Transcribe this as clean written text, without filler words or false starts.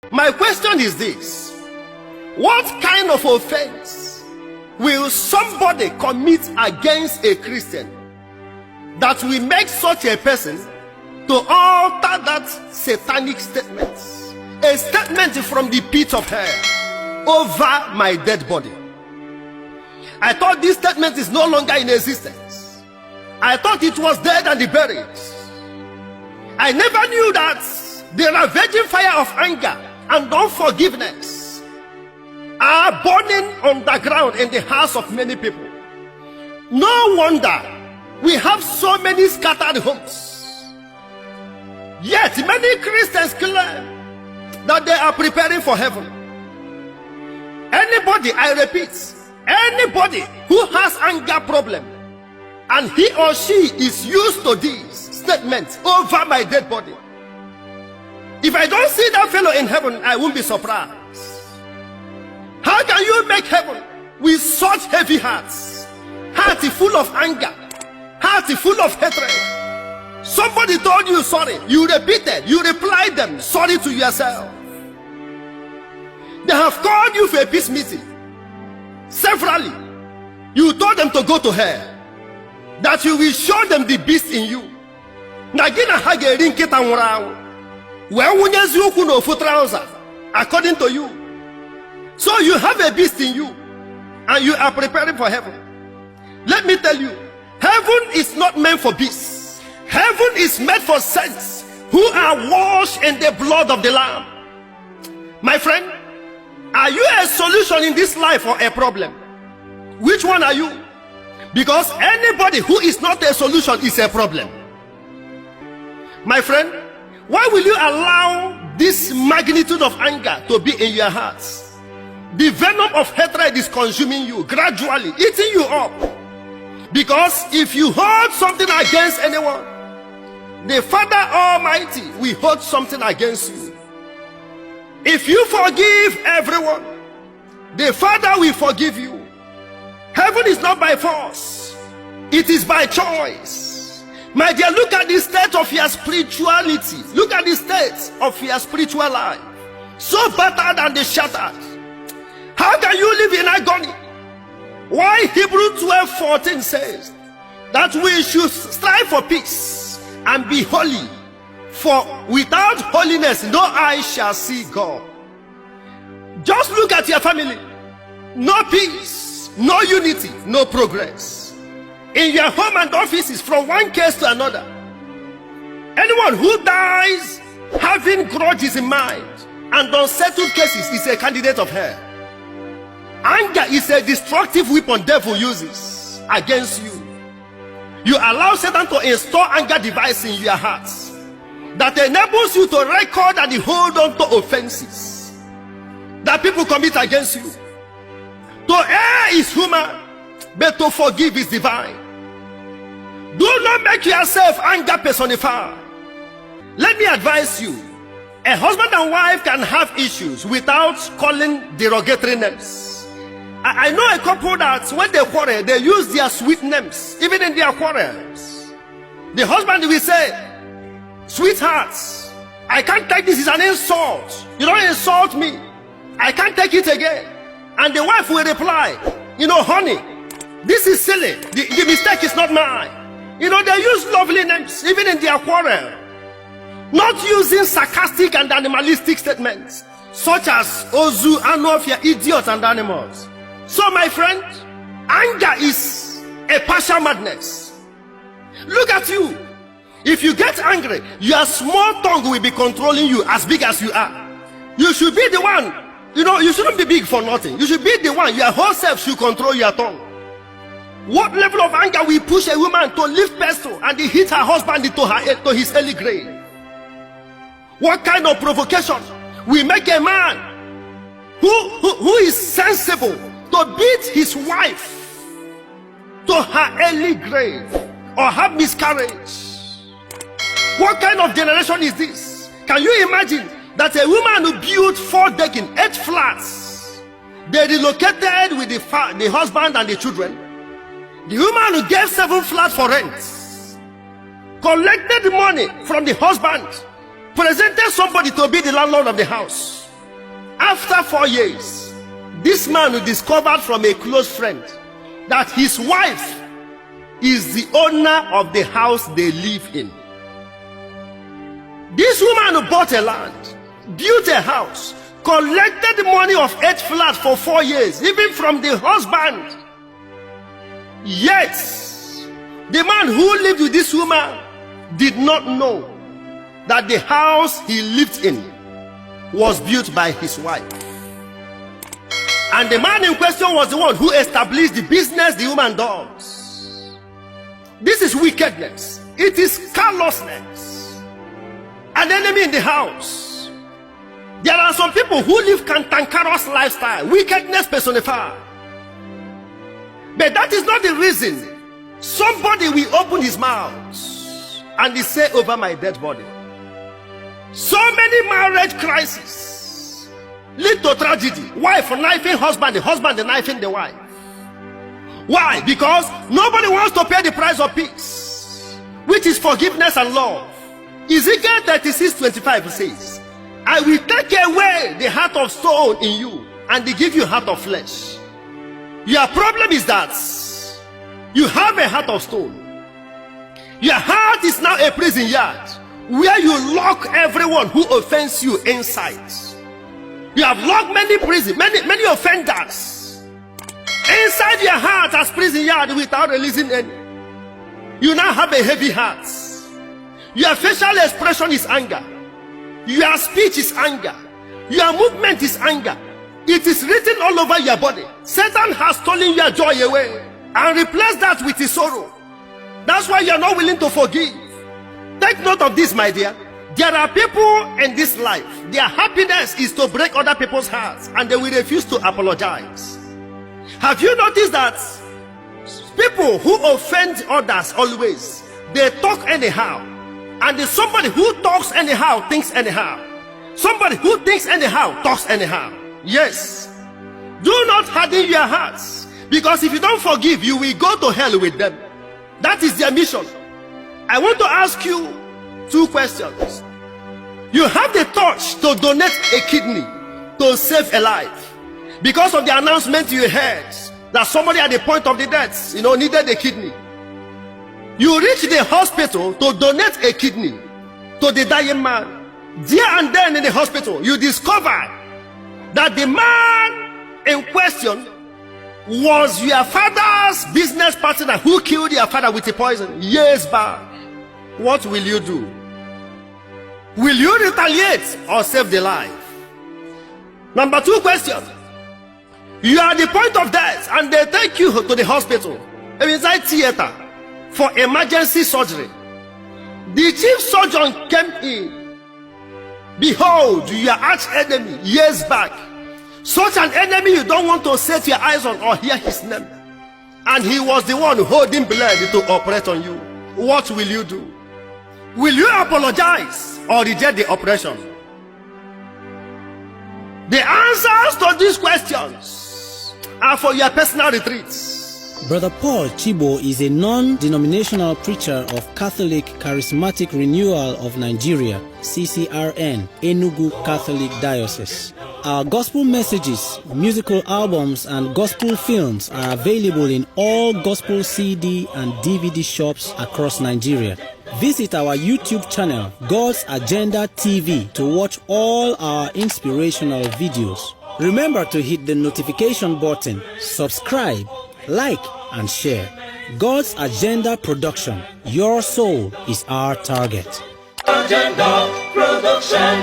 My question is this: what kind of offense will somebody commit against a Christian that will make such a person to alter that satanic statement, a statement from the pit of hell, over my dead body? I thought this statement is no longer in existence. I thought it was dead and buried. I never knew that the ravaging fire of anger and unforgiveness are burning underground in the hearts of many people. No wonder we have so many scattered homes. Yet many Christians claim that they are preparing for heaven. Anybody, I repeat, anybody who has anger problem and he or she is used to these statements over my dead body, if I don't see that fellow in heaven, I won't be surprised. How can you make heaven with such heavy hearts, heart full of anger, heart full of hatred? Somebody told you sorry, you repeated, you replied them sorry to yourself. They have called you for a peace meeting severally. You told them to go to hell, that you will show them the beast in you. According to you. So you have a beast in you and you are preparing for heaven. Let me tell you, heaven is not meant for beasts. Heaven is meant for saints who are washed in the blood of the Lamb. My friend, are you a solution in this life or a problem? Which one are you? Because anybody who is not a solution is a problem. My friend, why will you allow this magnitude of anger to be in your hearts? The venom of hatred is consuming you, gradually eating you up. Because if you hold something against anyone, the Father Almighty will hold something against you. If you forgive everyone, the Father will forgive you. Heaven is not by force, it is by choice. My dear, look at the state of your spirituality. Look at the state of your spiritual life. So battered and shattered. How can you live in agony? Why Hebrews 12:14 says that we should strive for peace and be holy, for without holiness no eye shall see God. Just look at your family. No peace, no unity, no progress. In your home and offices, from one case to another, anyone who dies having grudges in mind and unsettled cases is a candidate of hell. Anger is a destructive weapon devil uses against you. You allow Satan to install anger device in your hearts that enables you to record and hold on to offenses that people commit against you. To err is human, but to forgive is divine. Do not make yourself anger personified. Let me advise you, a husband and wife can have issues without calling derogatory names. I know a couple that when they quarrel, they use their sweet names, even in their quarrels. The husband will say, "Sweethearts, I can't take this, it's an insult. You don't insult me. I can't take it again." And the wife will reply, "Honey, this is silly. The mistake is not mine." They use lovely names, even in their quarrel. Not using sarcastic and animalistic statements, such as "Ozu, Anofia, idiot and animals." So my friend, anger is a partial madness. Look at you. If you get angry, your small tongue will be controlling you as big as you are. You should be the one. You shouldn't be big for nothing. You should be the one. Your whole self should control your tongue. What level of anger will push a woman to lift pestle and hit her husband to his early grave? What kind of provocation will make a man who is sensible to beat his wife to her early grave or have miscarriage? What kind of generation is this? Can you imagine that a woman who built 4 decking, 8 flats, they relocated with the husband and the children? The woman who gave 7 flats for rent, collected the money from the husband, presented somebody to be the landlord of the house. After 4 years, this man discovered from a close friend that his wife is the owner of the house they live in. This woman bought a land, built a house, collected the money of 8 flats for 4 years, even from the husband. Yet, the man who lived with this woman did not know that the house he lived in was built by his wife. And the man in question was the one who established the business the woman does. This is wickedness. It is callousness. An enemy in the house. There are some people who live cantankerous lifestyle, wickedness personified. But that is not the reason somebody will open his mouth and he say, over my dead body. So many marriage crises lead to tragedy. Wife knifing husband, the husband knifing the wife. Why? Because nobody wants to pay the price of peace, which is forgiveness and love. Ezekiel 36:25 says, I will take away the heart of stone in you and give you a heart of flesh. Your problem is that you have a heart of stone. Your heart is now a prison yard where you lock everyone who offends you inside. You have locked many prisons, many offenders inside your heart as prison yard without releasing any. You now have a heavy heart. Your facial expression is anger. Your speech is anger. Your movement is anger. It is written all over your body. Satan has stolen your joy away and replaced that with his sorrow. That's why you are not willing to forgive. Take note of this, my dear. There are people in this life, their happiness is to break other people's hearts and they will refuse to apologize. Have you noticed that people who offend others always, they talk anyhow, and somebody who talks anyhow thinks anyhow. Somebody who thinks anyhow talks anyhow. Yes. Do not harden your hearts, because if you don't forgive, you will go to hell with them. That is their mission. I want to ask you 2 questions. You have the touch to donate a kidney to save a life because of the announcement you heard that somebody at the point of the death, needed a kidney. You reach the hospital to donate a kidney to the dying man. There and then in the hospital, you discover that the man in question was your father's business partner who killed your father with a poison years back. What will you do? Will you retaliate or save the life? Number 2 question. You are at the point of death and they take you to the hospital, inside theater, for emergency surgery. The chief surgeon came in. Behold, your arch enemy years back. Such an enemy you don't want to set your eyes on or hear his name. And he was the one holding blood to operate on you. What will you do? Will you apologize or reject the operation? The answers to these questions are for your personal retreats. Brother Paul Chibo is a non-denominational preacher of Catholic Charismatic Renewal of Nigeria, CCRN, Enugu Catholic Diocese. Our gospel messages, musical albums, and gospel films are available in all gospel CD and DVD shops across Nigeria. Visit our YouTube channel, God's Agenda TV, to watch all our inspirational videos. Remember to hit the notification button, subscribe, like, and share. God's Agenda Production. Your soul is our target. Agenda Production.